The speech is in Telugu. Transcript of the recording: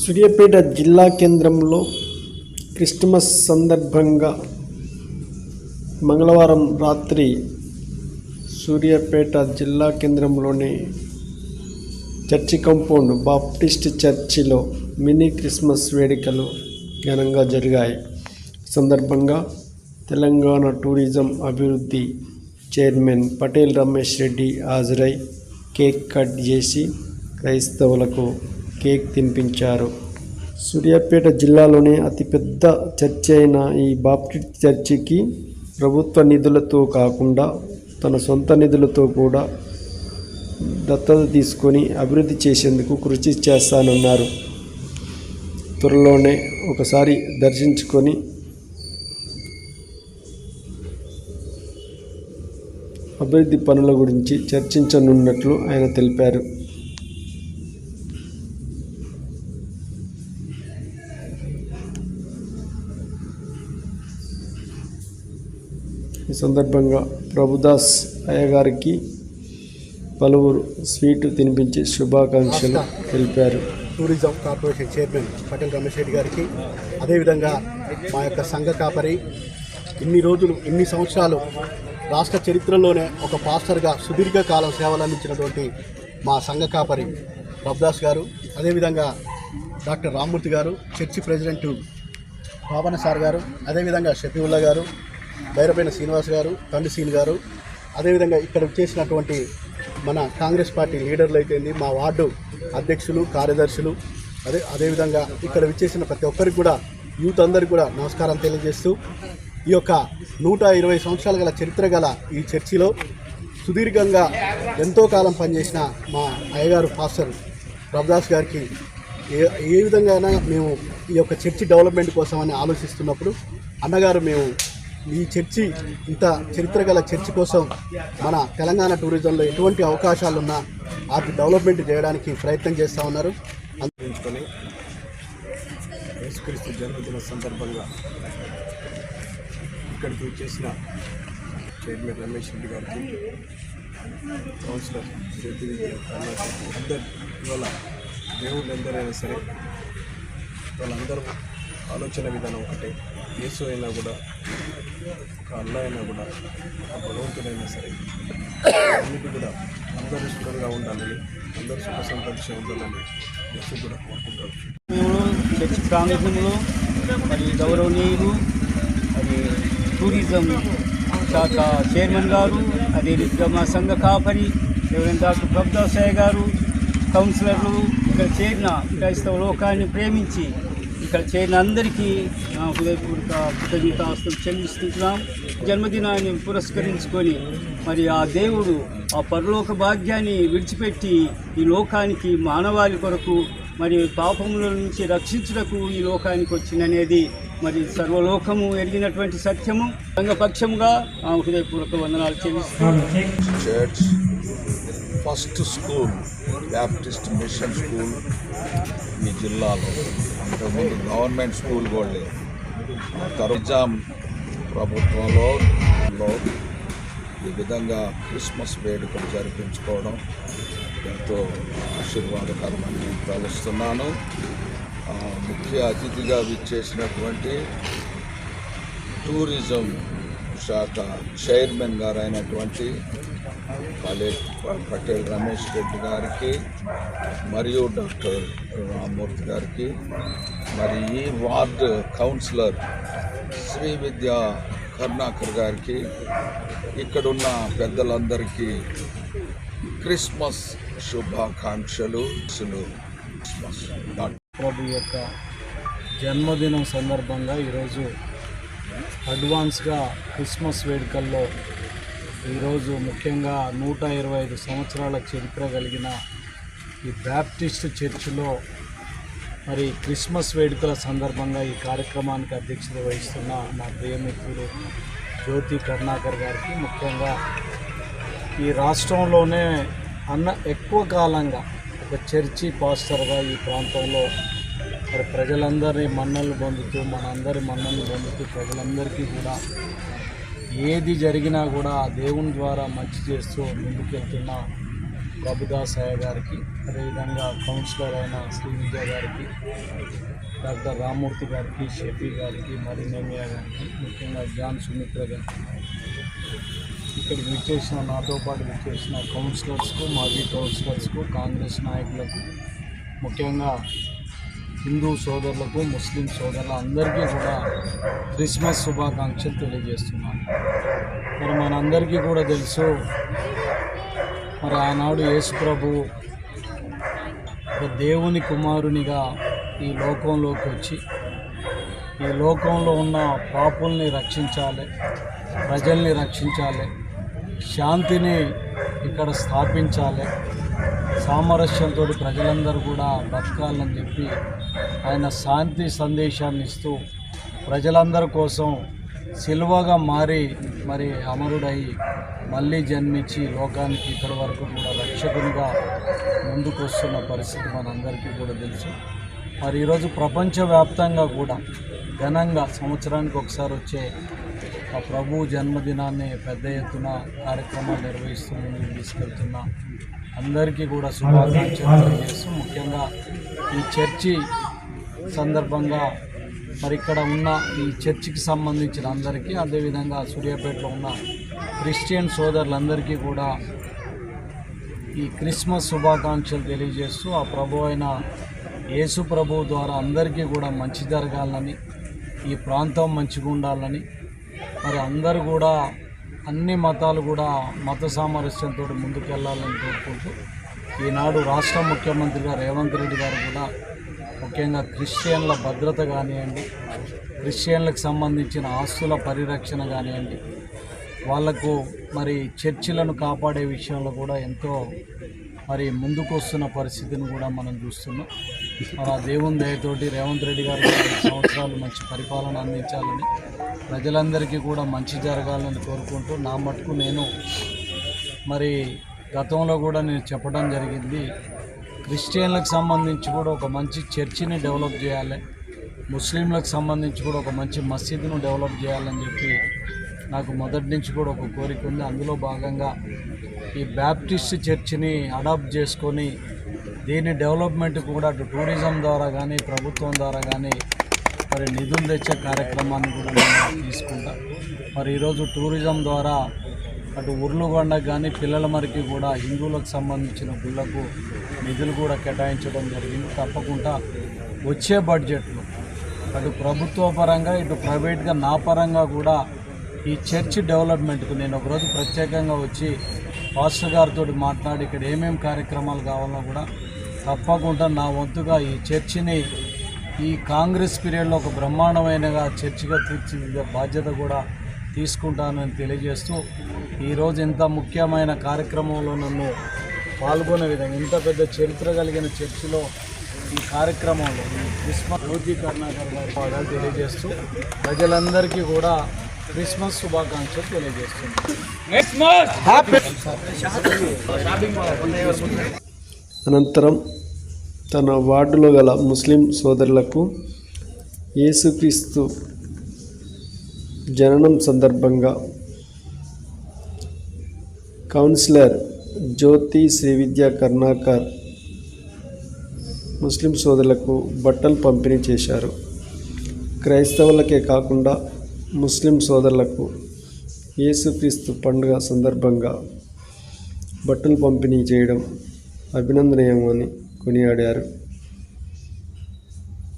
సూర్యాపేట జిల్లా కేంద్రంలో క్రిస్మస్ సందర్భంగా మంగళవారం రాత్రి సూర్యాపేట జిల్లా కేంద్రంలోని చర్చి కాంపౌండ్ బాప్టిస్ట్ చర్చిలో మినీ క్రిస్మస్ వేడుకలు ఘనంగా జరిగాయి. సందర్భంగా తెలంగాణ టూరిజం అభివృద్ధి చైర్మన్ పటేల్ రమేష్ రెడ్డి హాజరై కేక్ కట్ చేసి క్రైస్తవులకు కేక్ తినిపించారు. సూర్యాపేట జిల్లాలోనే అతిపెద్ద చర్చి అయిన ఈ బాప్టిస్ట్ చర్చికి ప్రభుత్వ నిధులతో కాకుండా తన సొంత నిధులతో కూడా దత్తత తీసుకొని అభివృద్ధి చేసేందుకు కృషి చేస్తానన్నారు. త్వరలోనే ఒకసారి దర్శించుకొని అభివృద్ధి పనుల గురించి చర్చించనున్నట్లు ఆయన తెలిపారు. ఈ సందర్భంగా ప్రభుదాస్ అయ్యగారికి పలువురు స్వీటు తినిపించి శుభాకాంక్షలు తెలిపారు. Tourism corporation chairman Patel Ramesh Reddy గారికి, అదేవిధంగా మా యొక్క సంఘ కాపరి ఇన్ని సంవత్సరాలు రాష్ట్ర చరిత్రలోనే ఒక పాస్టర్గా సుదీర్ఘకాలం సేవలు అందించినటువంటి మా సంఘ కాపరి ప్రభుదాస్ గారు, అదేవిధంగా డాక్టర్ రామ్మూర్తి గారు, చర్చి ప్రెసిడెంట్ పావన సార్ గారు, అదేవిధంగా షఫీవుల్లా గారు, బైరపైన శ్రీనివాస్ గారు, తండ్రి సీన్ గారు, అదేవిధంగా ఇక్కడ చేసినటువంటి మన కాంగ్రెస్ పార్టీ లీడర్లు అయితేంది, మా వార్డు అధ్యక్షులు, కార్యదర్శులు, అదేవిధంగా ఇక్కడ విచ్చేసిన ప్రతి ఒక్కరికి కూడా, యూత్ అందరికీ కూడా నమస్కారం తెలియజేస్తూ, ఈ యొక్క 120 సంవత్సరాల గల చరిత్ర గల ఈ చర్చిలో సుదీర్ఘంగా ఎంతో కాలం పనిచేసిన మా అయ్యగారు పాస్టర్ ప్రభుదాస్ గారికి ఏ విధంగా మేము ఈ యొక్క చర్చి డెవలప్మెంట్ కోసమని ఆలోచిస్తున్నప్పుడు, అన్నగారు మేము ఈ చర్చి ఇంత చరిత్ర గల చర్చి కోసం మన తెలంగాణ టూరిజంలో ఎటువంటి అవకాశాలున్నా వాటి డెవలప్మెంట్ చేయడానికి ప్రయత్నం చేస్తూ ఉన్నారు. అందుకొని యేసుక్రీస్తు జన్మదిన సందర్భంగా ఇక్కడికి వచ్చేసిన చైర్మన్ రమేష్ రెడ్డి గారికి, కౌన్సిలర్ అందరు ఇవాళ దేవుళ్ళు ఎందరైనా సరే వాళ్ళందరూ ఆలోచన విధానం ఒకటే. యేసు అయినా కూడా, ఒక అల్లా అయినా కూడా, ఒక భగవంతుడైనా సరే అన్నిటి కూడా అందరూ సుఖంగా ఉండాలని, అందరూ సుఖ సంతోషంగా ఉండాలని యేసు కూడా కోరుకుంటారు. చర్చి ప్రాంగణంలో మరి గౌరవనీయులు మరి టూరిజం శాఖ చైర్మన్ గారు, అదేవిధంగా మా సంఘ కాపరి డాక్టర్ ప్రభుదాస్ గారు, కౌన్సిలర్లు, ఇక్కడ చేరిన క్రైస్తవ లోకాన్ని ప్రేమించి ఇక్కడ చేరిన అందరికీ నా హృదయపూర్వక కృతజ్ఞతాస్తులు చెల్లిస్తున్నాం. జన్మదినాన్ని పురస్కరించుకొని మరి ఆ దేవుడు ఆ పరలోక భాగ్యాన్ని విడిచిపెట్టి ఈ లోకానికి మానవాళి కొరకు మరి పాపముల నుంచి రక్షించుటకు ఈ లోకానికి వచ్చిందనేది మరి సర్వలోకము ఎరిగినటువంటి సత్యము. సంఘపక్షముగా ఆ హృదయపూర్వక వందనాలు చెల్లిస్తున్నాం. First school Baptist machine school ఈ జిల్లాలో, అంతకుముందు గవర్నమెంట్ స్కూల్ కూడా లేదు. నిజాం ప్రభుత్వంలో ఈ విధంగా క్రిస్మస్ వేడుకలు జరిపించుకోవడం ఎంతో ఆశీర్వాదకరమని నేను తలుస్తున్నాను. ముఖ్య అతిథిగా విచ్చేసినటువంటి టూరిజం శాఖ చైర్మన్ గారు అయినటువంటి పటేల్ రమేష్ రెడ్డి గారికి, మరియు డాక్టర్ రామ్మూర్తి గారికి, మరి ఈ వార్డు కౌన్సిలర్ శ్రీ విద్యా కరుణాకర్ గారికి, ఇక్కడున్న పెద్దలందరికీ క్రిస్మస్ శుభాకాంక్షలు. ప్రభు యొక్క జన్మదినం సందర్భంగా ఈరోజు అడ్వాన్స్గా క్రిస్మస్ వేడుకల్లో ఈరోజు ముఖ్యంగా 125 సంవత్సరాల చరిత్ర కలిగిన ఈ బ్యాప్టిస్ట్ చర్చిలో మరి క్రిస్మస్ వేడుకల సందర్భంగా ఈ కార్యక్రమానికి అధ్యక్షత వహిస్తున్న మా ప్రియమిత్రుడు జ్యోతి కరుణాకర్ గారికి, ముఖ్యంగా ఈ రాష్ట్రంలోనే ఎక్కువ కాలంగా ఒక చర్చి పాస్టర్గా ఈ ప్రాంతంలో మరి ప్రజలందరి మన్నలు పొందుతూ, మనందరి మన్నలు పొందుతూ, ప్రజలందరికీ కూడా ఏది జరిగినా కూడా దేవుని ద్వారా మంచి చేస్తూ ముందుకెళ్తున్న ప్రభుదాస్ అయ్య గారికి, అదేవిధంగా కౌన్సిలర్ అయిన శ్రీ విద్య గారికి, డాక్టర్ రామ్మూర్తి గారికి, షఫీ గారికి, మరినేమియా గారికి, ముఖ్యంగా జాన్ సుమిత్ర గారికి, ఇక్కడికి విచ్చేసిన నాతో పాటు విచ్చేసిన కౌన్సిలర్స్కు, మాజీ కౌన్సిలర్స్కు, కాంగ్రెస్ నాయకులకు, ముఖ్యంగా హిందూ సోదరులకు, ముస్లిం సోదరులు అందరికీ కూడా క్రిస్మస్ శుభాకాంక్షలు తెలియజేస్తున్నాను. మరి మనందరికీ కూడా తెలుసు, మరి ఆనాడు యేసు ప్రభువు ఒక దేవుని కుమారునిగా ఈ లోకంలోకి వచ్చి ఈ లోకంలో ఉన్న పాపుల్ని రక్షించాలి, ప్రజల్ని రక్షించాలి, శాంతిని ఇక్కడ స్థాపించాలి, సామరస్యంతో ప్రజలందరూ కూడా బతకాలని చెప్పి ఆయన శాంతి సందేశాన్ని ఇస్తూ ప్రజలందరి కోసం సిలువగా మారి మరి అమరుడై మళ్ళీ జన్మించి లోకానికి ఇప్పటి వరకు కూడా రక్షకునిగా ముందుకు వస్తున్న పరిస్థితి మనందరికీ కూడా తెలుసు. మరి ఈరోజు ప్రపంచవ్యాప్తంగా కూడా ఘనంగా సంవత్సరానికి ఒకసారి వచ్చే ఆ ప్రభు జన్మదినాన్ని పెద్ద ఎత్తున కార్యక్రమాలు నిర్వహిస్తూ ముందుకు తీసుకెళ్తున్న అందరికీ కూడా శుభాకాంక్షలు తెలియజేస్తూ, ముఖ్యంగా ఈ చర్చి సందర్భంగా మరి ఇక్కడ ఉన్న ఈ చర్చికి సంబంధించిన అందరికీ, అదేవిధంగా సూర్యాపేటలో ఉన్న క్రిస్టియన్ సోదరులందరికీ కూడా ఈ క్రిస్మస్ శుభాకాంక్షలు తెలియజేస్తూ, ఆ ప్రభు అయిన యేసు ప్రభు ద్వారా అందరికీ కూడా మంచి జరగాలని, ఈ ప్రాంతం మంచిగా ఉండాలని, మరి అందరూ కూడా అన్ని మతాలు కూడా మత సామరస్యంతో ముందుకెళ్లాలని కోరుకుంటూ, ఈనాడు రాష్ట్ర ముఖ్యమంత్రిగా రేవంత్ రెడ్డి గారు కూడా ముఖ్యంగా క్రిస్టియన్ల భద్రత కానివ్వండి, క్రిస్టియన్లకు సంబంధించిన ఆస్తుల పరిరక్షణ కానివ్వండి, వాళ్లకు మరి చర్చిలను కాపాడే విషయంలో కూడా ఎంతో మరి ముందుకు వస్తున్న పరిస్థితిని కూడా మనం చూస్తున్నాం. మరి ఆ దేవుని దయతోటి రేవంత్ రెడ్డి గారు 5 సంవత్సరాలు మంచి పరిపాలన అందించాలని, ప్రజలందరికీ కూడా మంచి జరగాలని కోరుకుంటూ, నా మటుకు నేను మరి గతంలో కూడా నేను చెప్పడం జరిగింది, క్రిస్టియన్లకు సంబంధించి కూడా ఒక మంచి చర్చిని డెవలప్ చేయాలి, ముస్లింలకు సంబంధించి కూడా ఒక మంచి మసీదును డెవలప్ చేయాలని చెప్పి నాకు మొదటి నుంచి కూడా ఒక కోరిక ఉంది. అందులో భాగంగా ఈ బ్యాప్టిస్ట్ చర్చిని అడాప్ట్ చేసుకొని దీని డెవలప్మెంట్ కూడా అటు టూరిజం ద్వారా కానీ, ప్రభుత్వం ద్వారా కానీ మరి నిధులు తెచ్చే కార్యక్రమాన్ని కూడా నేను తీసుకుంటా. మరి ఈరోజు టూరిజం ద్వారా అటు ఉర్లుగొండకు కానీ, పిల్లల మరికి కూడా హిందువులకు సంబంధించిన గుళ్ళకు నిధులు కూడా కేటాయించడం జరిగింది. తప్పకుండా వచ్చే బడ్జెట్లో అటు ప్రభుత్వ పరంగా, ఇటు ప్రైవేట్గా నా పరంగా కూడా ఈ చర్చ్ డెవలప్మెంట్కు నేను ఒకరోజు ప్రత్యేకంగా వచ్చి పాస్టర్ గారితో మాట్లాడి ఇక్కడ ఏమేమి కార్యక్రమాలు కావాలో కూడా తప్పకుండా నా వంతుగా ఈ చర్చిని ఈ కాంగ్రెస్ పీరియడ్లో ఒక బ్రహ్మాండమైనగా చర్చిగా తీర్చిదిద్దే బాధ్యత కూడా తీసుకుంటానని తెలియజేస్తూ, ఈరోజు ఇంత ముఖ్యమైన కార్యక్రమంలో నన్ను పాల్గొనే విధంగా ఇంత పెద్ద చరిత్ర కలిగిన చర్చిలో ఈ కార్యక్రమంలో క్రిస్మస్ రోజీ కర్ణాకర్ గారి పాదాలు తెలియజేస్తూ ప్రజలందరికీ కూడా క్రిస్మస్ శుభాకాంక్షలు తెలియజేస్తుంది. అనంతరం తన వార్డులో గల ముస్లిం సోదరులకు యేసుక్రీస్తు జననం సందర్భంగా కౌన్సిలర్ జ్యోతి శ్రీవిద్య కర్ణాకర్ ముస్లిం సోదరులకు బట్టలు పంపిణీ చేశారు. క్రైస్తవులకే కాకుండా ముస్లిం సోదరులకు యేసుక్రీస్తు పండుగ సందర్భంగా బట్టలు పంపిణీ చేయడం అభినందనీయమని కొనియాడారు.